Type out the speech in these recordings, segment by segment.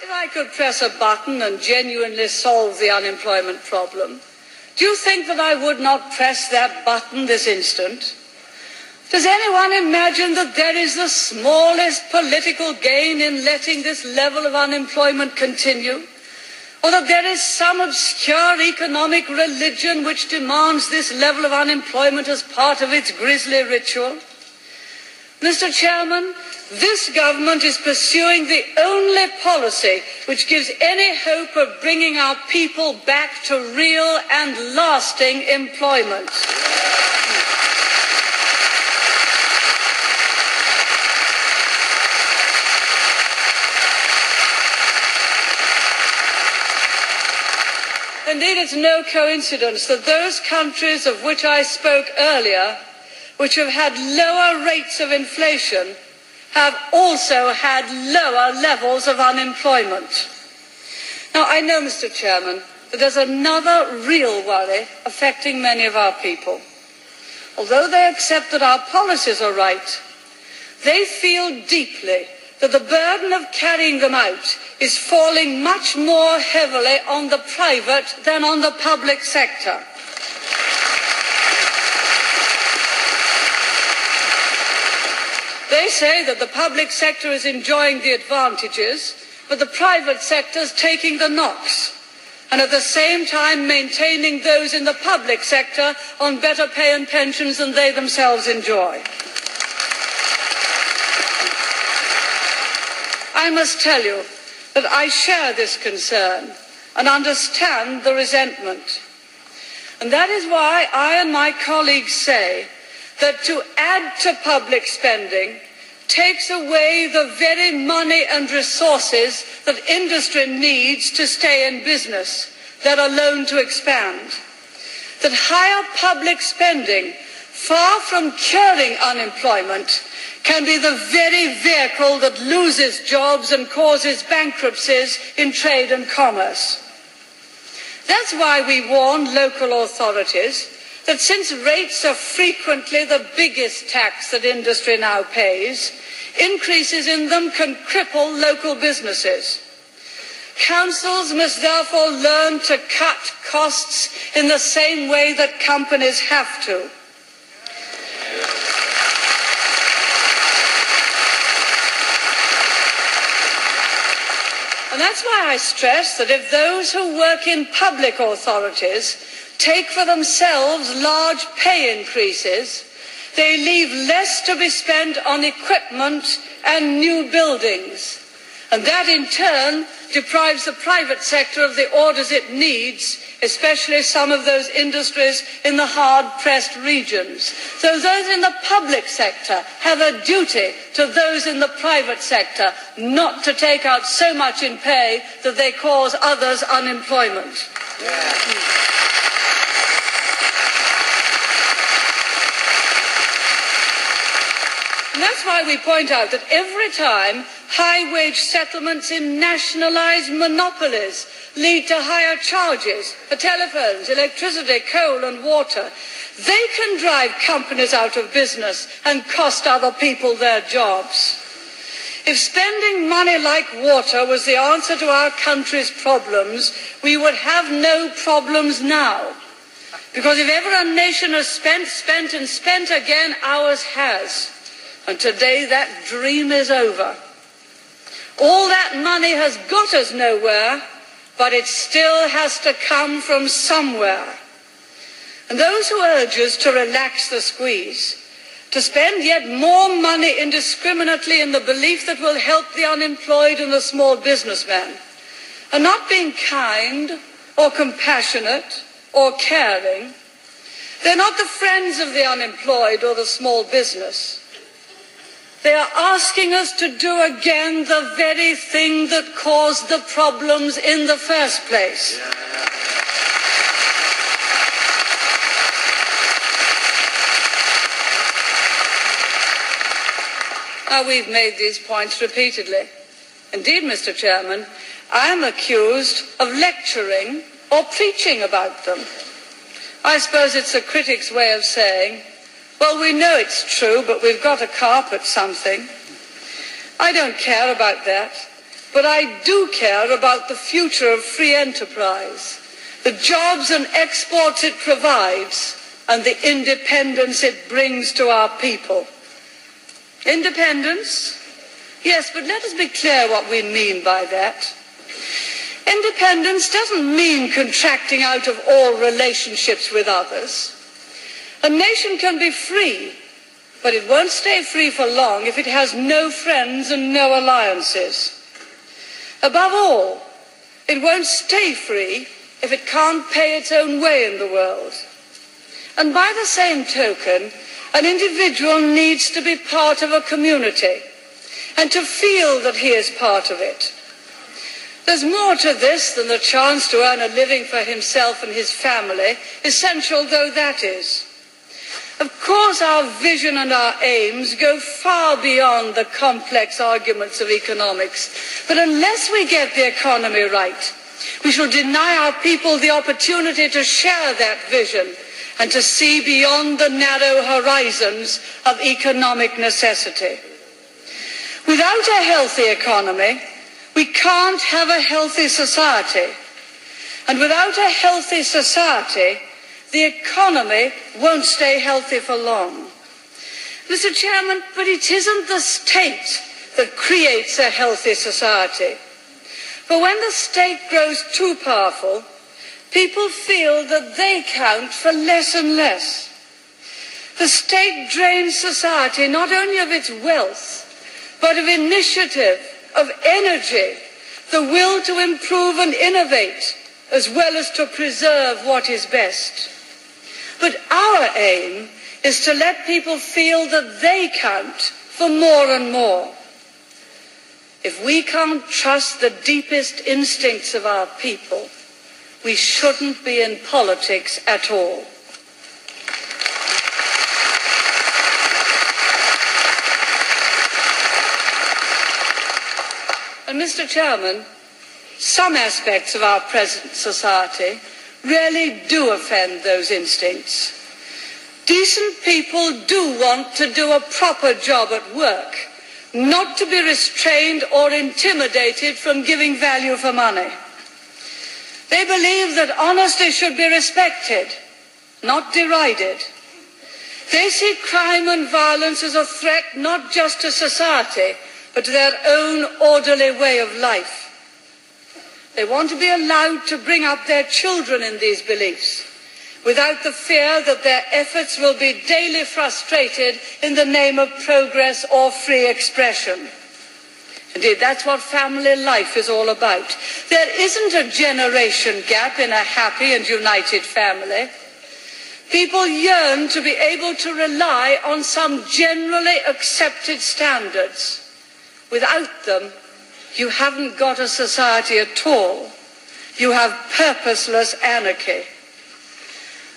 If I could press a button and genuinely solve the unemployment problem, do you think that I would not press that button this instant? Does anyone imagine that there is the smallest political gain in letting this level of unemployment continue? Or that there is some obscure economic religion which demands this level of unemployment as part of its grisly ritual? Mr. Chairman, this government is pursuing the only policy which gives any hope of bringing our people back to real and lasting employment. Indeed, it's no coincidence that those countries of which I spoke earlier, which have had lower rates of inflation, have also had lower levels of unemployment. Now, I know, Mr. Chairman, that there's another real worry affecting many of our people. Although they accept that our policies are right, they feel deeply that the burden of carrying them out is falling much more heavily on the private than on the public sector. They say that the public sector is enjoying the advantages, but the private sector is taking the knocks, and at the same time maintaining those in the public sector on better pay and pensions than they themselves enjoy. I must tell you that I share this concern and understand the resentment. And that is why I and my colleagues say that to add to public spending takes away the very money and resources that industry needs to stay in business, let alone to expand. That higher public spending, far from curing unemployment, can be the very vehicle that loses jobs and causes bankruptcies in trade and commerce. That's why we warn local authorities that since rates are frequently the biggest tax that industry now pays, increases in them can cripple local businesses. Councils must therefore learn to cut costs in the same way that companies have to. And that's why I stress that if those who work in public authorities take for themselves large pay increases, they leave less to be spent on equipment and new buildings. And that in turn deprives the private sector of the orders it needs, especially some of those industries in the hard-pressed regions. So those in the public sector have a duty to those in the private sector not to take out so much in pay that they cause others unemployment. And that's why we point out that every time high-wage settlements in nationalised monopolies lead to higher charges for telephones, electricity, coal and water, they can drive companies out of business and cost other people their jobs. If spending money like water was the answer to our country's problems, we would have no problems now. Because if ever a nation has spent and spent again, ours has. And today that dream is over. All that money has got us nowhere, but it still has to come from somewhere. And those who urge us to relax the squeeze, to spend yet more money indiscriminately in the belief that will help the unemployed and the small businessman, are not being kind or compassionate or caring. They're not the friends of the unemployed or the small business. They are asking us to do again the very thing that caused the problems in the first place. Now, we've made these points repeatedly. Indeed, Mr. Chairman, I am accused of lecturing or preaching about them. I suppose it's a critic's way of saying, well, we know it's true, but we've got to carp at something. I don't care about that, But I do care about the future of free enterprise, the jobs and exports it provides, and the independence it brings to our people. Independence? Yes, but let us be clear what we mean by that. Independence doesn't mean contracting out of all relationships with others. A nation can be free, but it won't stay free for long if it has no friends and no alliances. Above all, it won't stay free if it can't pay its own way in the world. And by the same token, an individual needs to be part of a community and to feel that he is part of it. There's more to this than the chance to earn a living for himself and his family, essential though that is. Of course, our vision and our aims go far beyond the complex arguments of economics. But unless we get the economy right, we shall deny our people the opportunity to share that vision and to see beyond the narrow horizons of economic necessity. Without a healthy economy, we can't have a healthy society. And without a healthy society, the economy won't stay healthy for long. Mr. Chairman, but it isn't the state that creates a healthy society. For when the state grows too powerful, people feel that they count for less and less. The state drains society not only of its wealth, but of initiative, of energy, the will to improve and innovate, as well as to preserve what is best. But our aim is to let people feel that they count for more and more. If we can't trust the deepest instincts of our people, we shouldn't be in politics at all. And Mr. Chairman, some aspects of our present society really do offend those instincts. Decent people do want to do a proper job at work, not to be restrained or intimidated from giving value for money. They believe that honesty should be respected, not derided. They see crime and violence as a threat not just to society, but to their own orderly way of life. They want to be allowed to bring up their children in these beliefs, without the fear that their efforts will be daily frustrated in the name of progress or free expression. Indeed, that's what family life is all about. There isn't a generation gap in a happy and united family. People yearn to be able to rely on some generally accepted standards. Without them, you haven't got a society at all. You have purposeless anarchy.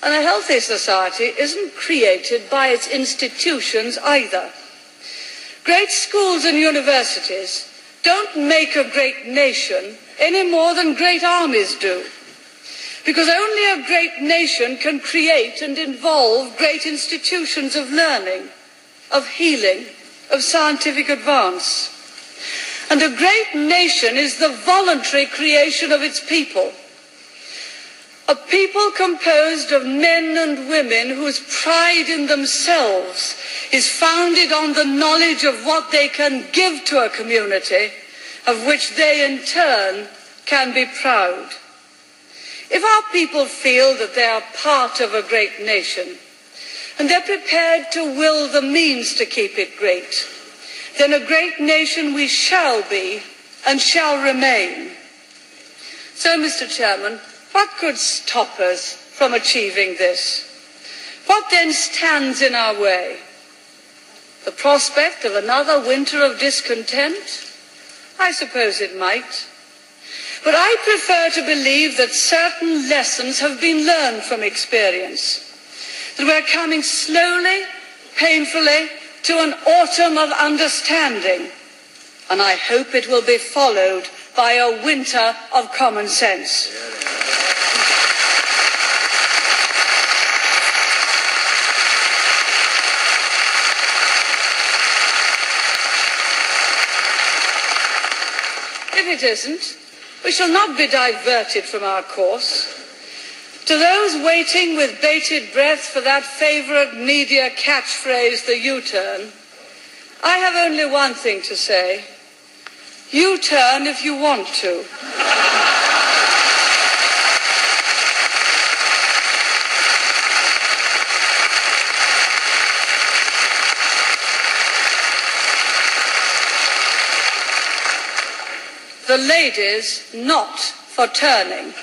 And a healthy society isn't created by its institutions either. Great schools and universities don't make a great nation any more than great armies do. Because only a great nation can create and involve great institutions of learning, of healing, of scientific advance. And a great nation is the voluntary creation of its people. A people composed of men and women whose pride in themselves is founded on the knowledge of what they can give to a community, of which they in turn can be proud. If our people feel that they are part of a great nation, and they're prepared to will the means to keep it great, then a great nation we shall be and shall remain. So, Mr. Chairman, what could stop us from achieving this? What then stands in our way? The prospect of another winter of discontent? I suppose it might. But I prefer to believe that certain lessons have been learned from experience, that we're coming slowly, painfully, to an autumn of understanding, and I hope it will be followed by a winter of common sense. If it isn't, we shall not be diverted from our course. To those waiting with bated breath for that favourite media catchphrase, the U-turn, I have only one thing to say. U-turn if you want to. The ladies not for turning.